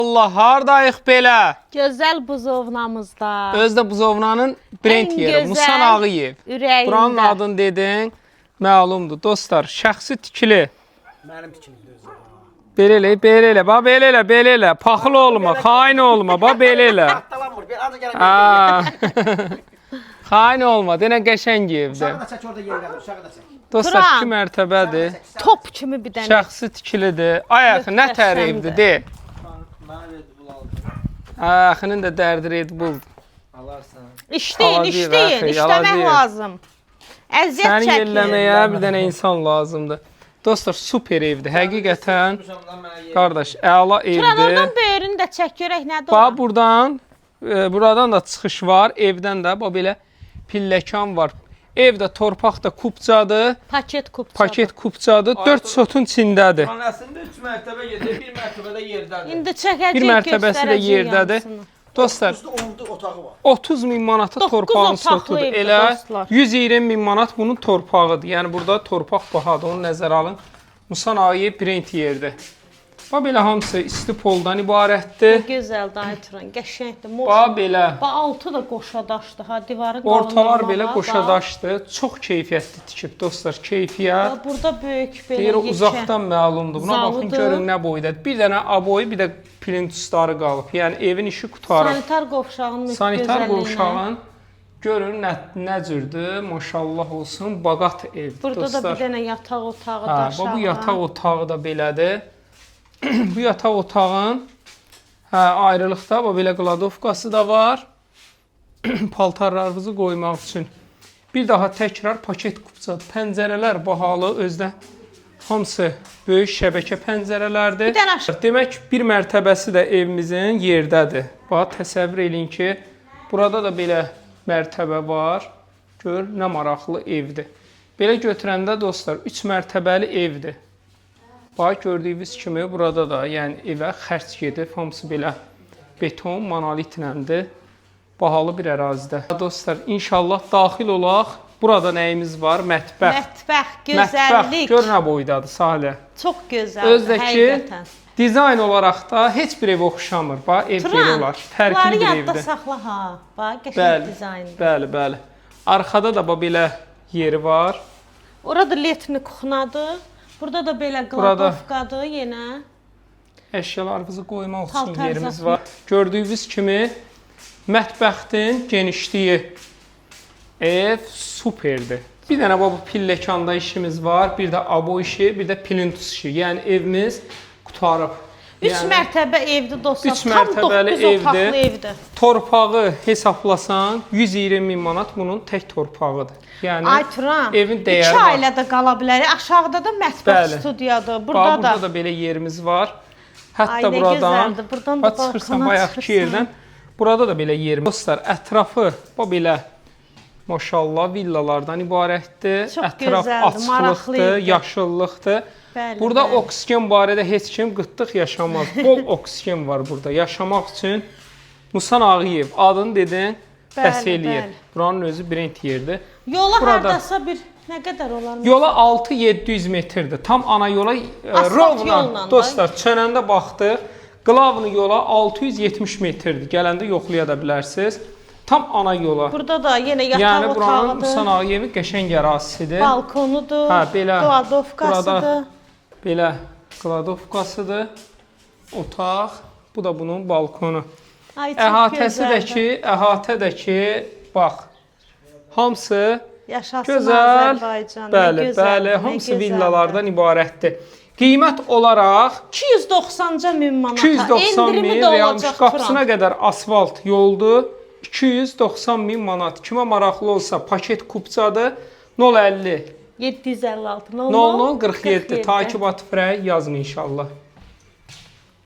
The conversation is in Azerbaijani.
Allah, hardayıq belə? Gözəl buzovnamızda. Özdə buzovnanın brend yeri, Musan Ağıyev. Ürəyində. Buranın adını dedin, məlumdur. Dostlar, şəxsi tikili. Mənim tikimdir özü. Belə elə, bax belə elə. Paxıl olma, xain olma, bax belə elə. Dalanmır, bir adı gələn. Xain olma, denə qəşəng evdir. Uşağı da çək, orada yerlədir, uşağı da çək. Dostlar, Turan. 2 mərtəbədir. Top kimi bir dənə. Şəxsi tikilidir. Ay axı, nə tərifdir, de. Mənə verdi bu aldı. Axının da dərdi Red Bull. Alarsan. İşləyin, Yalan deyil, işləyin. axı, yalan İşləmək deyil. lazım. Əziyyət Səni çəkin. yerləməyə bir dənə insan lazımdır. Dostlar, super evdir. Həqiqətən, qardaş, əla Turan, evdir. oradan böyrünü də çək, görək nədir o? Bax, buradan da çıxış var. Evdən də, bax, belə pilləkan var. Evdə torpaq da kupçadır. Paket kupçadır. Paket kupçadır. 4 sotun içindədir. Əslində 3 mərtəbə gedir, 1 mərtəbədə yerdədir. İndi çəkəcək, Bir mərtəbəsi də yerdədir. yansını. Dostlar, 9'da 10 otağı var. 30 min manata Doqquz torpağın otaqlı sotudur. evdir, Elə dostlar. 120 min manat bunun torpağıdır. Yəni burada torpaq bahadır. Onu nəzərə alın. Musan Ağayev brend yerdir. Bax belə hamısı isti poldan ibarətdir. Gözəl dayı Turan, qəşəngdir. Bax belə. Bax altı da qoşa daşdı, ha divarı Ortalar qalınlığına belə bax. qoşadaşdır. Çox keyfiyyətli tikib dostlar. Keyfiyyət. Bax, burada böyük belə Deyir o yekə. uzaqdan məlumdur. Buna baxın zalıdır. görün nə boydadır. Bir dənə aboyu, bir də plintusları qalıb. Yəni evin işi qutarıb. Sanitar qovşağının Sanitar gözəlliyinə. qovşağın görün nə cürdür. Maşallah olsun. Baqat evdir Burada dostlar. da bir dənə yataq otağı Hə, daşağı. bu yataq otağı da belədir. Bu yataq otağın ayrılıqda belə qladovkası da var. Paltarlarınızı qoymaq üçün. Bir daha təkrar paket kupçadır. Pəncərələr bahalı, özdə hamısı böyük şəbəkə pəncərələrdir. Bir dənə aşağı. Demək, bir mərtəbəsi də evimizin yerdədir. Bax, təsəvvür eləyin ki, burada da belə mərtəbə var. Gör, nə maraqlı evdir. Belə götürəndə dostlar, 3 mərtəbəli evdir. Bax, gördüyünüz kimi burada da, yəni evə xərc gedib, hamısı belə beton, monolitləndir. Bahalı bir ərazidə. Dostlar, inşallah daxil olaq. Burada nəyimiz var? Mətbəx. Mətbəx, Mətbəx, gözəllik. gör nə boydadır, Salih. Çox gözəldir, Özdəki həqiqətən. dizayn olaraq da heç bir ev oxşamır. Bax, ev belə olar. Fərqli bunları bir yadda evdir. saxla ha. Bax, qəşəng Bəli, dizayndır. bəli. Arxada da bax belə yeri var. Orada letni kuxnadır. Burada da belə qladovkadır yenə. Əşyalarınızı qoymaq üçün Paltar yerimiz zətmi. var. Gördüyünüz kimi mətbəxtin genişliyi ev superdir. Bir dənə bu pilləkanda işimiz var, bir də abo işi, bir də plintus işi. Yəni evimiz qutarıb. 3 mərtəbə evdir dostlar. Üç mərtəbəli Tam 9 otaqlı evdir. evdir. Torpağı hesaplasan 120 min manat bunun tək torpağıdır. Yəni Ay Turan, evin 2 dəyəri var. ailə də qala bilər. Aşağıda da mətbəx Bəli. studiyadır. Burada Burada da. da belə yerimiz var. Hətta Ay, nə buradan, gözəldir. Buradan da bax, çıxırsan balkona bayaqki çıxırsan. yerdən. Burada da belə yerimiz. Dostlar, ətrafı bu belə maşallah villalardan ibarətdir. Çox Ətraf gözəldir, açıqlıqdır, maraqlıdır. yaşıllıqdır. Bəli, Burada bəli. oksigen barədə heç kim qıtlıq yaşamaz. Bol oksigen var burada. Yaşamaq üçün Musan Ağayev adını dedin, bəs Bəli, eləyir. bəli. Buranın özü brend yerdir. Yola Burada. hardasa bir nə qədər olar? Yola 6-700 metrdir. Tam ana yola Asfalt yolla rovna. da. Dostlar, çönəndə baxdıq. Qlavni yola 670 metrdir. Gələndə yoxlaya da bilərsiniz. Tam ana yola. Burada da yenə yataq Yəni buranın Musan otağıdır. Ağayevin qəşəng ərazisidir. Balkonudur. Hə, belə. Qladovkasıdır. Burada belə qladovkasıdır. Otaq. Bu da bunun balkonu. Ay, çox Əhatə də ki, bax. Hamısı yaşasın gözəl. Azərbaycan. Nə Bəli, gözəldir, bəli, nə hamısı gözəldir. villalardan ibarətdir. Qiymət olaraq 290 min manata 290 min endirimi də və olacaq qapısına Turan. qədər asfalt yoldur. 290 min manat. Kimə maraqlı olsa paket kupçadır. 050 756 00 47 takib atıb yazın inşallah.